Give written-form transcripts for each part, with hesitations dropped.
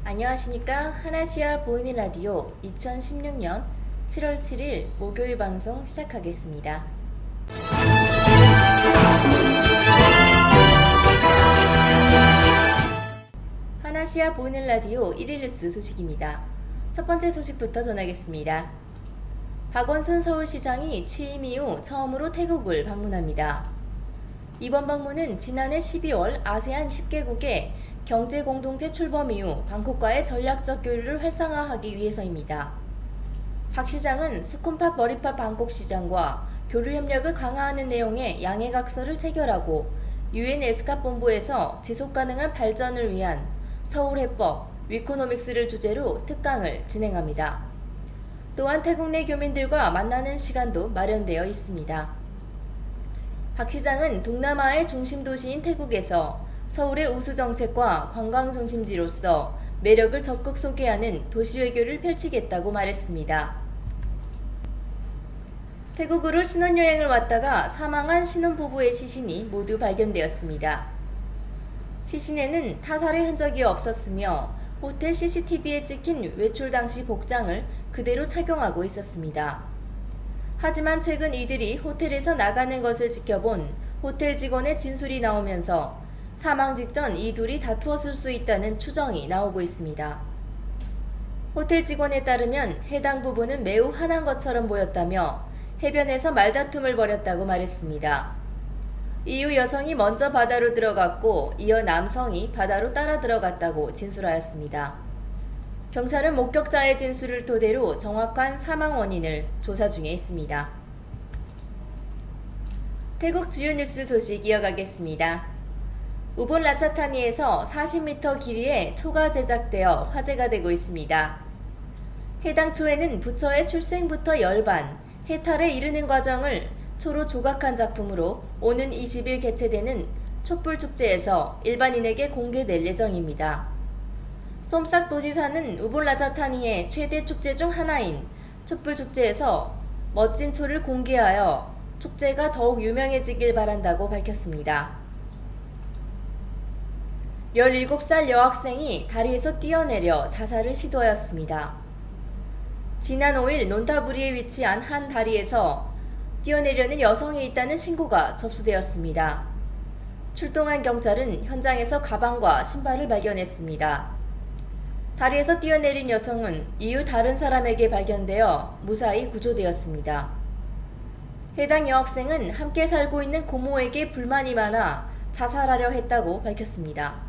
안녕하십니까. 하나시아 보이는 라디오 2016년 7월 7일 목요일 방송 시작하겠습니다. 하나시아 보이는 라디오 1일 뉴스 소식입니다. 첫 번째 소식부터 전하겠습니다. 박원순 서울시장이 취임 이후 처음으로 태국을 방문합니다. 이번 방문은 지난해 12월 아세안 10개국의 경제공동체 출범 이후 방콕과의 전략적 교류를 활성화하기 위해서입니다. 박 시장은 수쿰팟 머리팟 방콕 시장과 교류 협력을 강화하는 내용의 양해각서를 체결하고 UN 에스캅 본부에서 지속가능한 발전을 위한 서울해법, 위코노믹스를 주제로 특강을 진행합니다. 또한 태국 내 교민들과 만나는 시간도 마련되어 있습니다. 박 시장은 동남아의 중심 도시인 태국에서 서울의 우수정책과 관광중심지로서 매력을 적극 소개하는 도시외교를 펼치겠다고 말했습니다. 태국으로 신혼여행을 왔다가 사망한 신혼부부의 시신이 모두 발견되었습니다. 시신에는 타살의 흔적이 없었으며 호텔 CCTV에 찍힌 외출 당시 복장을 그대로 착용하고 있었습니다. 하지만 최근 이들이 호텔에서 나가는 것을 지켜본 호텔 직원의 진술이 나오면서 사망 직전 이 둘이 다투었을 수 있다는 추정이 나오고 있습니다. 호텔 직원에 따르면 해당 부부는 매우 화난 것처럼 보였다며 해변에서 말다툼을 벌였다고 말했습니다. 이후 여성이 먼저 바다로 들어갔고 이어 남성이 바다로 따라 들어갔다고 진술하였습니다. 경찰은 목격자의 진술을 토대로 정확한 사망 원인을 조사 중에 있습니다. 태국 주요 뉴스 소식 이어가겠습니다. 우본 라차타니에서 40m 길이의 초가 제작되어 화제가 되고 있습니다. 해당 초에는 부처의 출생부터 열반, 해탈에 이르는 과정을 초로 조각한 작품으로 오는 20일 개최되는 촛불축제에서 일반인에게 공개될 예정입니다. 솜싹 도지사는 우본 라차타니의 최대 축제 중 하나인 촛불축제에서 멋진 초를 공개하여 축제가 더욱 유명해지길 바란다고 밝혔습니다. 17살 여학생이 다리에서 뛰어내려 자살을 시도하였습니다. 지난 5일 논타부리에 위치한 한 다리에서 뛰어내려는 여성이 있다는 신고가 접수되었습니다. 출동한 경찰은 현장에서 가방과 신발을 발견했습니다. 다리에서 뛰어내린 여성은 이후 다른 사람에게 발견되어 무사히 구조되었습니다. 해당 여학생은 함께 살고 있는 고모에게 불만이 많아 자살하려 했다고 밝혔습니다.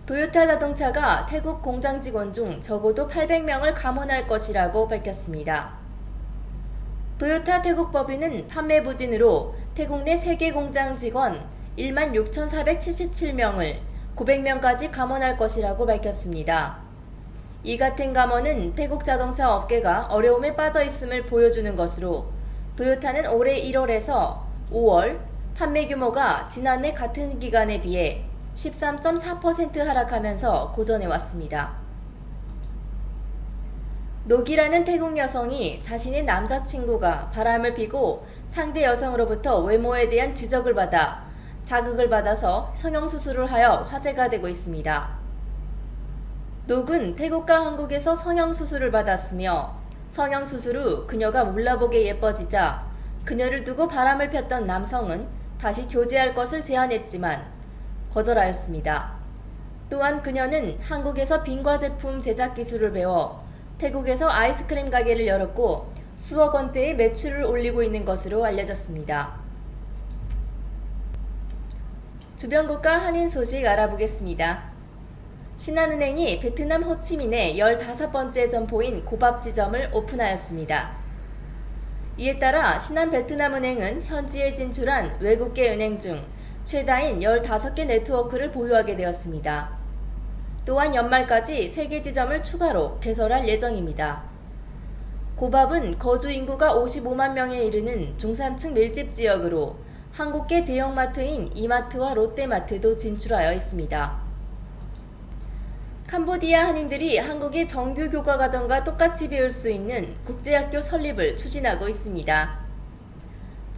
도요타 자동차가 태국 공장 직원 중 적어도 800명을 감원할 것이라고 밝혔습니다. 도요타 태국 법인은 판매 부진으로 태국 내 3개 공장 직원 16,477명을 900명까지 감원할 것이라고 밝혔습니다. 이 같은 감원은 태국 자동차 업계가 어려움에 빠져 있음을 보여주는 것으로 도요타는 올해 1월에서 5월 판매 규모가 지난해 같은 기간에 비해 13.4% 하락하면서 고전해왔습니다. 녹이라는 태국 여성이 자신의 남자친구가 바람을 피고 상대 여성으로부터 외모에 대한 지적을 받아 자극을 받아서 성형수술을 하여 화제가 되고 있습니다. 녹은 태국과 한국에서 성형수술을 받았으며 성형수술 후 그녀가 몰라보게 예뻐지자 그녀를 두고 바람을 폈던 남성은 다시 교제할 것을 제안했지만 거절하였습니다. 또한 그녀는 한국에서 빙과 제품 제작 기술을 배워 태국에서 아이스크림 가게를 열었고 수억 원대의 매출을 올리고 있는 것으로 알려졌습니다. 주변국가 한인 소식 알아보겠습니다. 신한은행이 베트남 호치민의 15번째 점포인 고밥지점을 오픈하였습니다. 이에 따라 신한베트남은행은 현지에 진출한 외국계 은행 중 최다인 15개 네트워크를 보유하게 되었습니다. 또한 연말까지 3개 지점을 추가로 개설할 예정입니다. 고밥은 거주 인구가 55만 명에 이르는 중산층 밀집 지역으로 한국계 대형마트인 이마트와 롯데마트도 진출하여 있습니다. 캄보디아 한인들이 한국의 정규 교과과정과 똑같이 배울 수 있는 국제학교 설립을 추진하고 있습니다.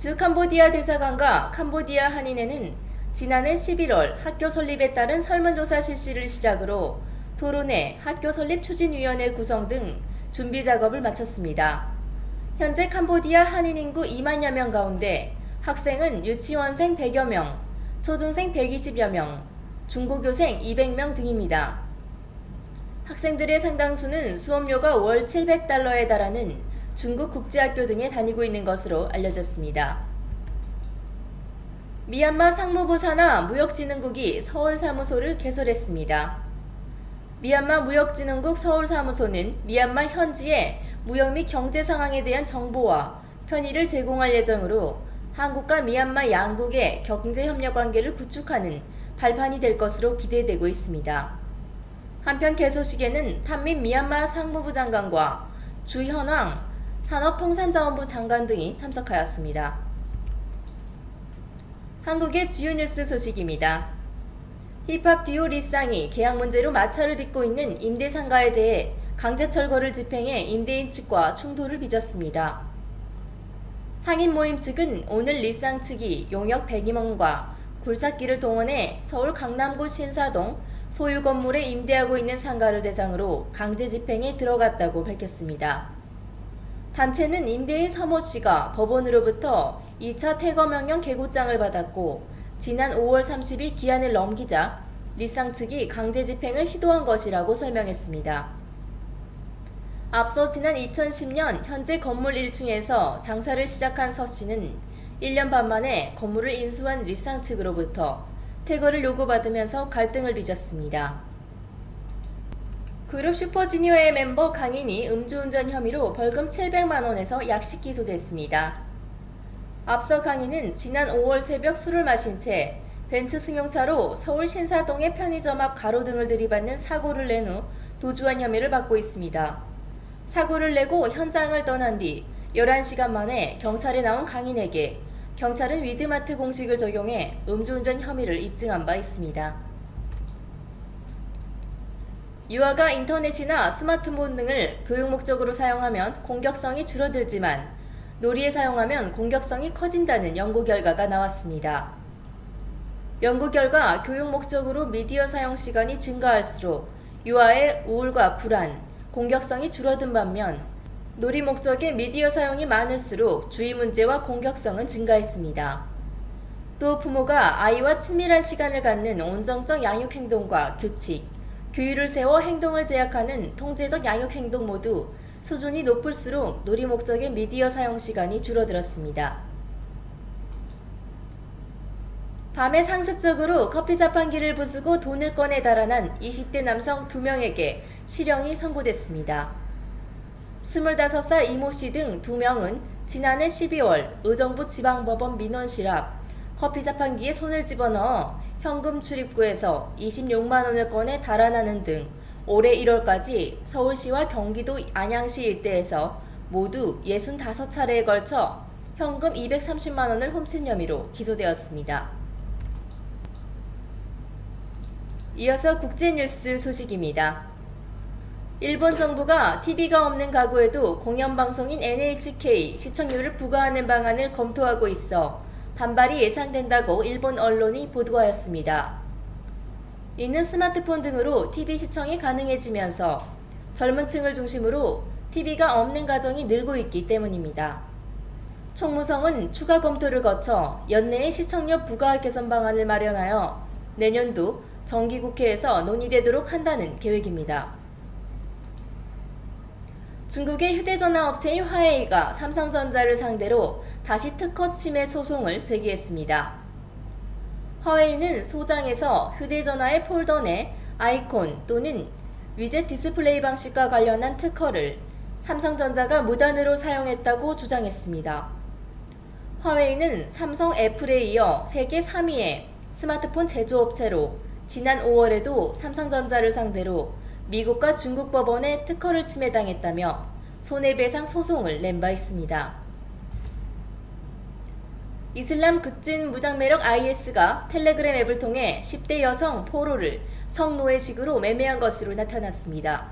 주 캄보디아 대사관과 캄보디아 한인회는 지난해 11월 학교 설립에 따른 설문조사 실시를 시작으로 토론회, 학교 설립 추진위원회 구성 등 준비 작업을 마쳤습니다. 현재 캄보디아 한인 인구 2만여 명 가운데 학생은 유치원생 100여 명, 초등생 120여 명, 중고교생 200명 등입니다. 학생들의 상당수는 수업료가 월 700달러에 달하는 중국 국제학교 등에 다니고 있는 것으로 알려졌습니다. 미얀마 상무부 산하 무역진흥국이 서울사무소를 개설했습니다. 미얀마 무역진흥국 서울사무소는 미얀마 현지의 무역 및 경제 상황에 대한 정보와 편의를 제공할 예정으로 한국과 미얀마 양국의 경제협력 관계를 구축하는 발판이 될 것으로 기대되고 있습니다. 한편 개소식에는 탄민 미얀마 상무부 장관과 주현왕 산업통상자원부 장관 등이 참석하였습니다. 한국의 주요 뉴스 소식입니다. 힙합 듀오 리쌍이 계약 문제로 마찰을 빚고 있는 임대상가에 대해 강제철거를 집행해 임대인 측과 충돌을 빚었습니다. 상인 모임 측은 오늘 리쌍 측이 용역 102명과 굴착기를 동원해 서울 강남구 신사동 소유 건물에 임대하고 있는 상가를 대상으로 강제 집행에 들어갔다고 밝혔습니다. 단체는 임대인 서모 씨가 법원으로부터 2차 퇴거명령 개고장을 받았고 지난 5월 30일 기한을 넘기자 리쌍 측이 강제 집행을 시도한 것이라고 설명했습니다. 앞서 지난 2010년 현재 건물 1층에서 장사를 시작한 서 씨는 1년 반 만에 건물을 인수한 리쌍 측으로부터 퇴거를 요구받으면서 갈등을 빚었습니다. 그룹 슈퍼주니어의 멤버 강인이 음주운전 혐의로 벌금 700만 원에서 약식 기소됐습니다. 앞서 강인은 지난 5월 새벽 술을 마신 채 벤츠 승용차로 서울 신사동의 편의점 앞 가로등을 들이받는 사고를 낸 후 도주한 혐의를 받고 있습니다. 사고를 내고 현장을 떠난 뒤 11시간 만에 경찰에 나온 강인에게 경찰은 위드마트 공식을 적용해 음주운전 혐의를 입증한 바 있습니다. 유아가 인터넷이나 스마트폰 등을 교육 목적으로 사용하면 공격성이 줄어들지만 놀이에 사용하면 공격성이 커진다는 연구 결과가 나왔습니다. 연구 결과 교육 목적으로 미디어 사용 시간이 증가할수록 유아의 우울과 불안, 공격성이 줄어든 반면 놀이 목적의 미디어 사용이 많을수록 주의 문제와 공격성은 증가했습니다. 또 부모가 아이와 친밀한 시간을 갖는 온정적 양육 행동과 규칙, 규율을 세워 행동을 제약하는 통제적 양육 행동 모두 수준이 높을수록 놀이 목적의 미디어 사용 시간이 줄어들었습니다. 밤에 상습적으로 커피 자판기를 부수고 돈을 꺼내 달아난 20대 남성 2명에게 실형이 선고됐습니다. 25살 이모 씨 등 2명은 지난해 12월 의정부 지방법원 민원실 앞 커피 자판기에 손을 집어넣어 현금 출입구에서 26만 원을 꺼내 달아나는 등 올해 1월까지 서울시와 경기도 안양시 일대에서 모두 65차례에 걸쳐 현금 230만 원을 훔친 혐의로 기소되었습니다. 이어서 국제뉴스 소식입니다. 일본 정부가 TV가 없는 가구에도 공영방송인 NHK 시청료를 부과하는 방안을 검토하고 있어 반발이 예상된다고 일본 언론이 보도하였습니다. 이는 스마트폰 등으로 TV 시청이 가능해지면서 젊은 층을 중심으로 TV가 없는 가정이 늘고 있기 때문입니다. 총무성은 추가 검토를 거쳐 연내에 시청료 부과 개선 방안을 마련하여 내년도 정기국회에서 논의되도록 한다는 계획입니다. 중국의 휴대전화 업체인 화웨이가 삼성전자를 상대로 다시 특허 침해 소송을 제기했습니다. 화웨이는 소장에서 휴대전화의 폴더 내 아이콘 또는 위젯 디스플레이 방식과 관련한 특허를 삼성전자가 무단으로 사용했다고 주장했습니다. 화웨이는 삼성, 애플에 이어 세계 3위의 스마트폰 제조업체로 지난 5월에도 삼성전자를 상대로 미국과 중국 법원에 특허를 침해당했다며 손해배상 소송을 낸 바 있습니다. 이슬람 극진 무장매력 IS가 텔레그램 앱을 통해 10대 여성 포로를 성노예식으로 매매한 것으로 나타났습니다.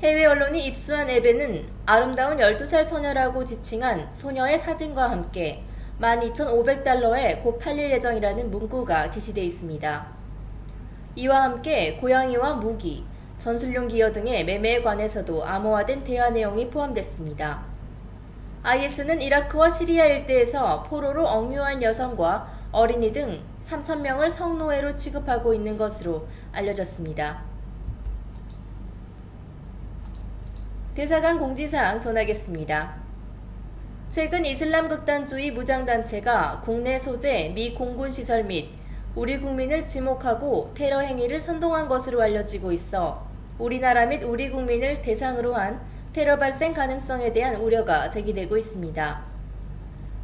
해외 언론이 입수한 앱에는 아름다운 12살 처녀라고 지칭한 소녀의 사진과 함께 12,500달러에 곧 팔릴 예정이라는 문구가 게시되어 있습니다. 이와 함께 고양이와 무기, 전술용 기어 등의 매매에 관해서도 암호화된 대화 내용이 포함됐습니다. IS는 이라크와 시리아 일대에서 포로로 억류한 여성과 어린이 등 3,000명을 성노예로 취급하고 있는 것으로 알려졌습니다. 대사관 공지사항 전하겠습니다. 최근 이슬람 극단주의 무장단체가 국내 소재 미 공군시설 및 우리 국민을 지목하고 테러 행위를 선동한 것으로 알려지고 있어 우리나라 및 우리 국민을 대상으로 한 테러 발생 가능성에 대한 우려가 제기되고 있습니다.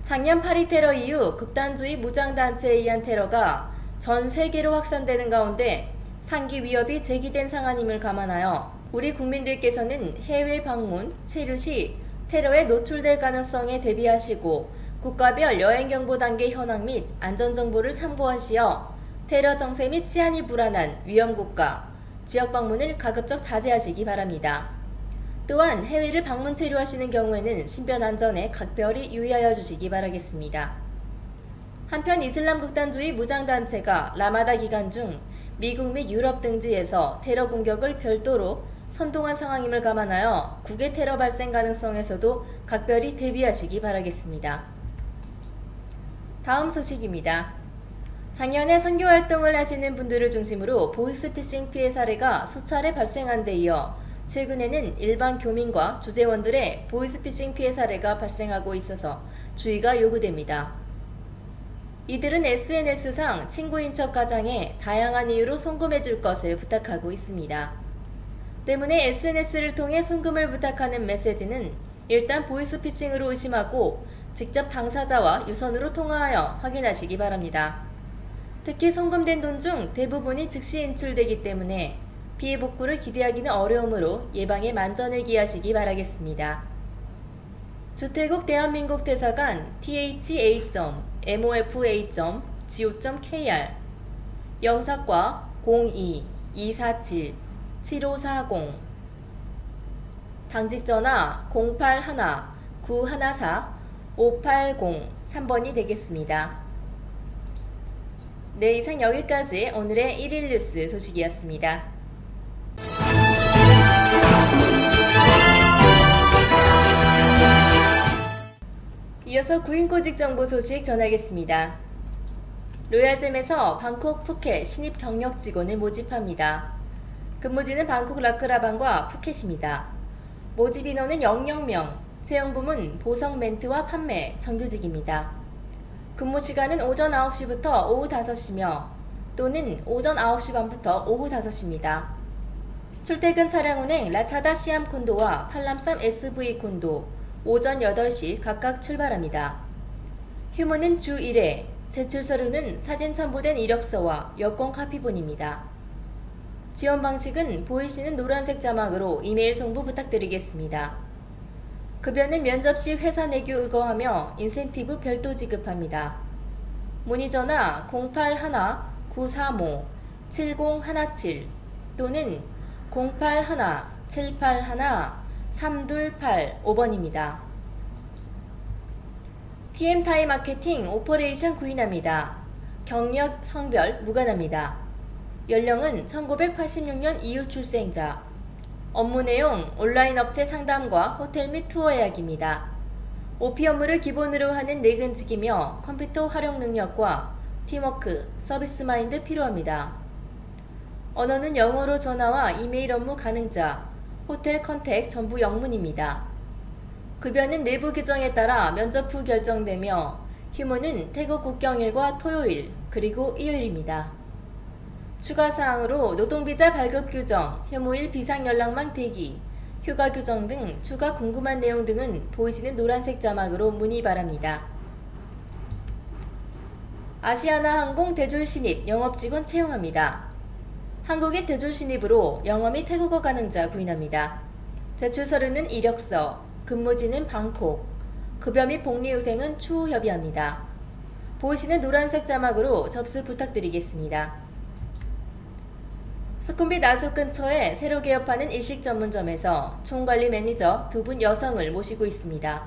작년 파리 테러 이후 극단주의 무장단체에 의한 테러가 전 세계로 확산되는 가운데 상기 위협이 제기된 상황임을 감안하여 우리 국민들께서는 해외 방문, 체류 시 테러에 노출될 가능성에 대비하시고 국가별 여행경보 단계 현황 및 안전정보를 참고하시어 테러 정세 및 치안이 불안한 위험국가, 지역 방문을 가급적 자제하시기 바랍니다. 또한 해외를 방문 체류하시는 경우에는 신변 안전에 각별히 유의하여 주시기 바라겠습니다. 한편 이슬람 극단주의 무장단체가 라마다 기간 중 미국 및 유럽 등지에서 테러 공격을 별도로 선동한 상황임을 감안하여 국외 테러 발생 가능성에서도 각별히 대비하시기 바라겠습니다. 다음 소식입니다. 작년에 선교 활동을 하시는 분들을 중심으로 보이스피싱 피해 사례가 수차례 발생한 데 이어 최근에는 일반 교민과 주재원들의 보이스피싱 피해 사례가 발생하고 있어서 주의가 요구됩니다. 이들은 SNS상 친구인 척 가장에 다양한 이유로 송금해 줄 것을 부탁하고 있습니다. 때문에 SNS를 통해 송금을 부탁하는 메시지는 일단 보이스피싱으로 의심하고 직접 당사자와 유선으로 통화하여 확인하시기 바랍니다. 특히 송금된 돈 중 대부분이 즉시 인출되기 때문에 피해 복구를 기대하기는 어려우므로 예방에 만전을 기하시기 바라겠습니다. 주태국 대한민국 대사관 tha.mofa.go.kr 영사과 02-247-7540 당직전화 081-914-5803번이 되겠습니다. 네, 이상 여기까지 오늘의 1일 뉴스 소식이었습니다. 이어서 구인구직 정보 소식 전하겠습니다. 로얄잼에서 방콕 푸켓 신입 경력 직원을 모집합니다. 근무지는 방콕 라크라반과 푸켓입니다. 모집 인원은 00명, 채용 부문 보석 멘트와 판매, 정규직입니다. 근무 시간은 오전 9시부터 오후 5시며 또는 오전 9시 반부터 오후 5시입니다. 출퇴근 차량 운행 라차다 시암 콘도와 팔람쌈 SV 콘도 오전 8시 각각 출발합니다. 휴무는 주 1회, 제출 서류는 사진 첨부된 이력서와 여권 카피본입니다. 지원 방식은 보이시는 노란색 자막으로 이메일 송부 부탁드리겠습니다. 급여는 면접 시 회사 내규 의거하며 인센티브 별도 지급합니다. 문의 전화 081-935-7017 또는 081-781-3285번입니다. TM타이 마케팅 오퍼레이션 구인합니다. 경력, 성별 무관합니다. 연령은 1986년 이후 출생자. 업무 내용 온라인 업체 상담과 호텔 및 투어 예약입니다. OP 업무를 기본으로 하는 내근직이며 컴퓨터 활용 능력과 팀워크, 서비스 마인드 필요합니다. 언어는 영어로 전화와 이메일 업무 가능자, 호텔 컨택 전부 영문입니다. 급여는 내부 규정에 따라 면접 후 결정되며 휴무는 태국 국경일과 토요일 그리고 일요일입니다. 추가사항으로 노동비자 발급 규정, 휴무일 비상연락망 대기, 휴가 규정 등 추가 궁금한 내용 등은 보이시는 노란색 자막으로 문의 바랍니다. 아시아나항공 대졸 신입 영업직원 채용합니다. 한국의 대졸 신입으로 영어 및 태국어 가능자 구인합니다. 제출 서류는 이력서, 근무지는 방콕, 급여 및 복리후생은 추후 협의합니다. 보이시는 노란색 자막으로 접수 부탁드리겠습니다. 수쿰빗 나소 근처에 새로 개업하는 일식 전문점에서 총관리 매니저 2분 여성을 모시고 있습니다.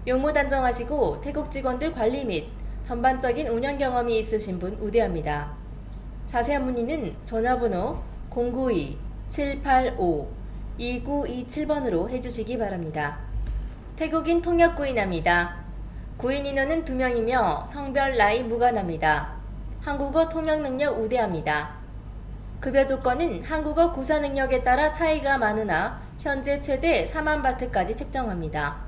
용모 단정하시고 태국 직원들 관리 및 전반적인 운영 경험이 있으신 분 우대합니다. 자세한 문의는 전화번호 092-785-2927번으로 해주시기 바랍니다. 태국인 통역구인합니다. 구인 인원은 2명이며 성별 나이 무관합니다. 한국어 통역 능력 우대합니다. 급여 조건은 한국어 구사 능력에 따라 차이가 많으나 현재 최대 4만 바트까지 책정합니다.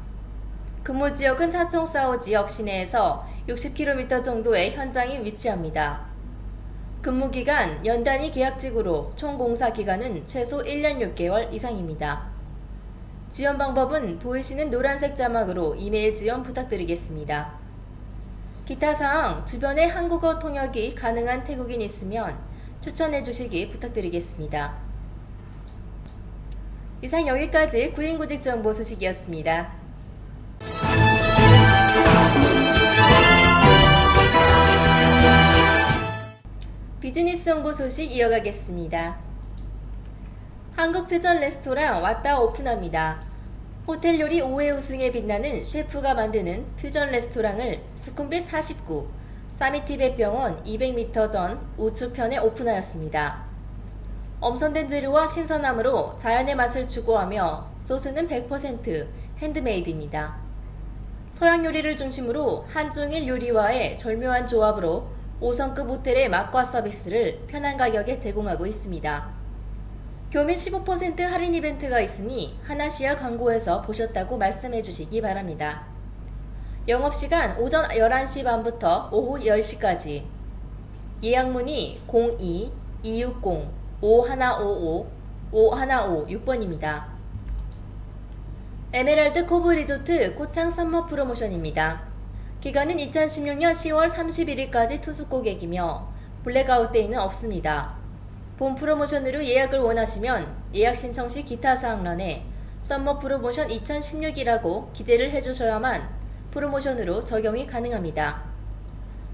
근무 지역은 차총사오 지역 시내에서 60km 정도의 현장이 위치합니다. 근무 기간 연단위 계약직으로 총 공사 기간은 최소 1년 6개월 이상입니다. 지원 방법은 보이시는 노란색 자막으로 이메일 지원 부탁드리겠습니다. 기타 사항 주변에 한국어 통역이 가능한 태국인이 있으면 추천해 주시기 부탁드리겠습니다. 이상 여기까지 구인구직 정보 소식이었습니다. 비즈니스 정보 소식 이어가겠습니다. 한국 퓨전 레스토랑 왔다 오픈합니다. 호텔 요리 5회 우승에 빛나는 셰프가 만드는 퓨전 레스토랑을 수쿰빗 49, 사미티벳병원 200m 전 우측편에 오픈하였습니다. 엄선된 재료와 신선함으로 자연의 맛을 추구하며 소스는 100% 핸드메이드입니다. 서양 요리를 중심으로 한중일 요리와의 절묘한 조합으로 5성급 호텔의 맛과 서비스를 편한 가격에 제공하고 있습니다. 교민 15% 할인 이벤트가 있으니 하나시아 광고에서 보셨다고 말씀해 주시기 바랍니다. 영업시간 오전 11시 반부터 오후 10시까지. 예약 문의 02-260-5155-5156번입니다. 에메랄드 코브 리조트 코창 썸머 프로모션입니다. 기간은 2016년 10월 31일까지 투숙 고객이며 블랙아웃 데이는 없습니다. 본 프로모션으로 예약을 원하시면 예약 신청 시 기타 사항란에 썸머 프로모션 2016이라고 기재를 해주셔야만 프로모션으로 적용이 가능합니다.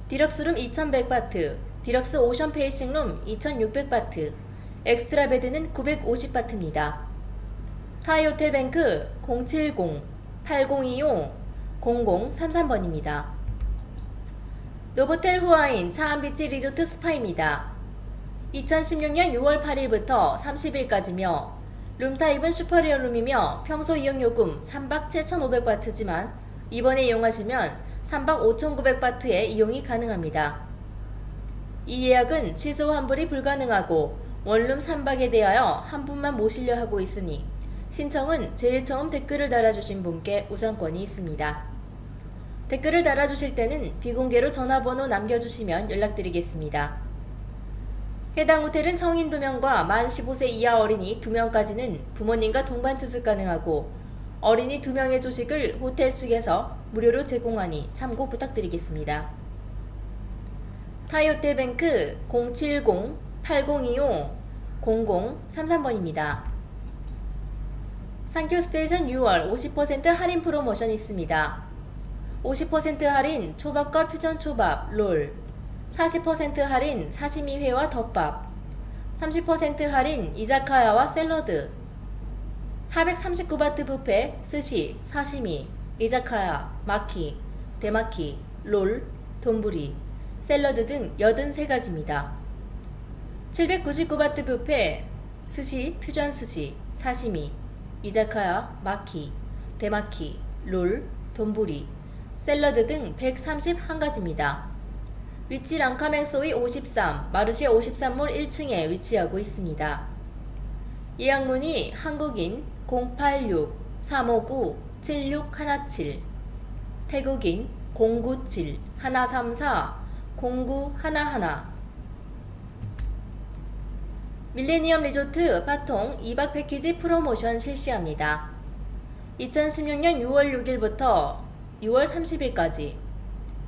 디럭스룸 2100바트, 디럭스 오션 페이싱룸 2600바트, 엑스트라 베드는 950바트입니다. 타이호텔뱅크 070-8025-0033번입니다. 노보텔 후아인 차암비치 리조트 스파입니다. 2016년 6월 8일부터 30일까지며 룸타입은 슈퍼리어룸이며 평소 이용요금 3박 7,500바트지만 이번에 이용하시면 3박 5,900바트의 이용이 가능합니다. 이 예약은 취소 환불이 불가능하고 원룸 3박에 대하여 한 분만 모시려 하고 있으니 신청은 제일 처음 댓글을 달아주신 분께 우선권이 있습니다. 댓글을 달아주실 때는 비공개로 전화번호 남겨주시면 연락드리겠습니다. 해당 호텔은 성인 2명과 만 15세 이하 어린이 2명까지는 부모님과 동반 투숙 가능하고 어린이 2명의 조식을 호텔 측에서 무료로 제공하니 참고 부탁드리겠습니다. 타이호텔뱅크 070-8025-0033번입니다. 상큐스테이션 6월 50% 할인 프로모션이 있습니다. 50% 할인 초밥과 퓨전 초밥, 롤, 40% 할인 사시미회와 덮밥, 30% 할인 이자카야와 샐러드, 439바트 뷔페, 스시, 사시미, 이자카야, 마키, 데마키, 롤, 돈부리, 샐러드 등 83가지입니다. 799바트 뷔페, 스시, 퓨전 스시, 사시미, 이자카야, 마키, 데마키, 롤, 돈부리, 샐러드 등 131가지입니다. 위치 랑카맹소이 53, 마르시에 53몰 1층에 위치하고 있습니다. 예약 문의 한국인 086-359-7617, 태국인 097-134-0911. 밀레니엄 리조트 파통 2박 패키지 프로모션 실시합니다. 2016년 6월 6일부터 6월 30일까지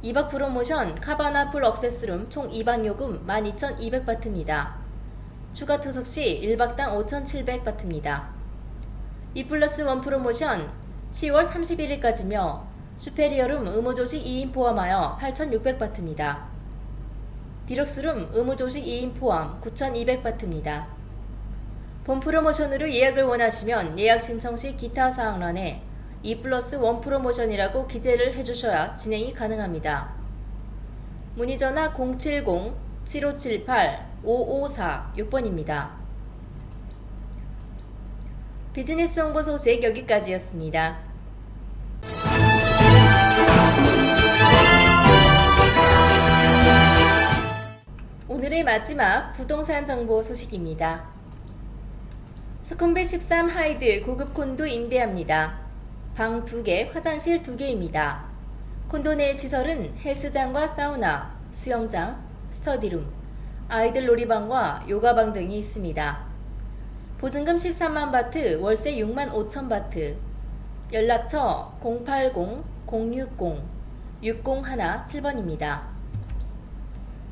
2박 프로모션 카바나 풀 억세스룸 총 2박 요금 12,200바트입니다. 추가 투숙 시 1박당 5,700바트입니다. 2+1 프로모션 10월 31일까지며 슈페리어룸 의무조식 2인 포함하여 8,600바트입니다. 디럭스룸 의무조식 2인 포함 9,200바트입니다. 본 프로모션으로 예약을 원하시면 예약 신청 시 기타 사항란에 2+1 프로모션이라고 기재를 해주셔야 진행이 가능합니다. 문의전화 070-7578-5546번입니다. 비즈니스 홍보 소식 여기까지였습니다. 오늘의 마지막 부동산 정보 소식입니다. 수쿰빗 13 하이드 고급 콘도 임대합니다. 방 2개, 화장실 2개입니다. 콘도 내 시설은 헬스장과 사우나, 수영장, 스터디룸, 아이들 놀이방과 요가방 등이 있습니다. 보증금 13만 바트, 월세 6만 5천 바트. 연락처 080-060-6017번입니다.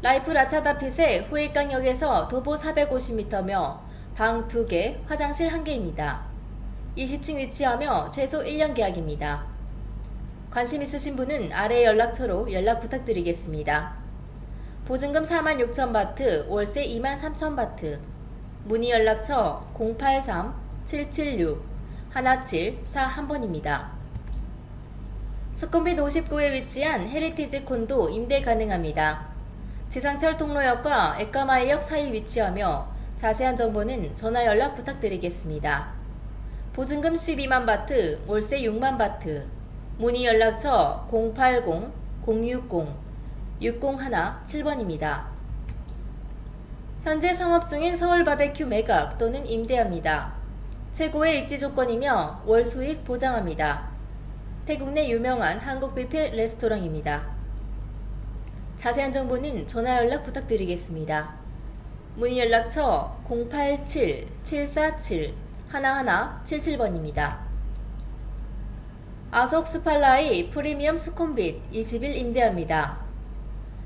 라이프 라차다핏의 후일강역에서 도보 450m며 방 2개, 화장실 1개입니다. 20층 위치하며 최소 1년 계약입니다. 관심 있으신 분은 아래 연락처로 연락 부탁드리겠습니다. 보증금 4만 6천 바트, 월세 2만 3천 바트. 문의 연락처 083-776-1741번입니다. 수쿰빗 59에 위치한 헤리티지 콘도 임대 가능합니다. 지상철 통로역과 에까마이역 사이 위치하며 자세한 정보는 전화 연락 부탁드리겠습니다. 보증금 12만 바트, 월세 6만 바트. 문의 연락처 080-060-6017번입니다. 현재 상업 중인 서울 바베큐 매각 또는 임대합니다. 최고의 입지 조건이며 월 수익 보장합니다. 태국 내 유명한 한국 뷔페 레스토랑입니다. 자세한 정보는 전화 연락 부탁드리겠습니다. 문의 연락처 087-747-1177번입니다. 아속 스팔라이 프리미엄 수쿰빗 20일 임대합니다.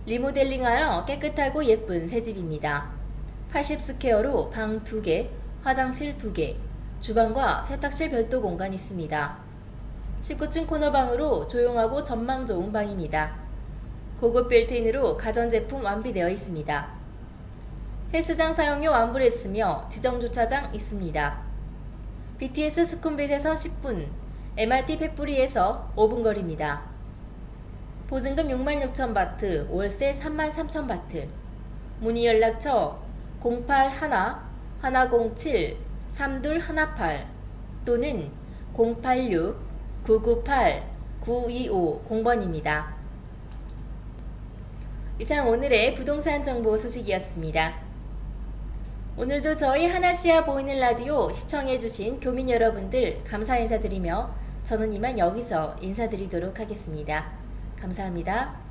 리모델링하여 깨끗하고 예쁜 새집입니다. 80스퀘어로 방 2개, 화장실 2개, 주방과 세탁실 별도 공간 있습니다. 19층 코너방으로 조용하고 전망 좋은 방입니다. 고급 빌트인으로 가전제품 완비되어 있습니다. 헬스장 사용료 완불했으며 지정주차장 있습니다. BTS 수쿰빗에서 10분, MRT 펫부리에서 5분 거리입니다. 보증금 6만 6천 바트, 월세 3만 3천 바트. 문의 연락처 081-107-3218 또는 086-998-9250번입니다. 이상 오늘의 부동산 정보 소식이었습니다. 오늘도 저희 하나시아 보이는 라디오 시청해주신 교민 여러분들 감사 인사드리며 저는 이만 여기서 인사드리도록 하겠습니다. 감사합니다.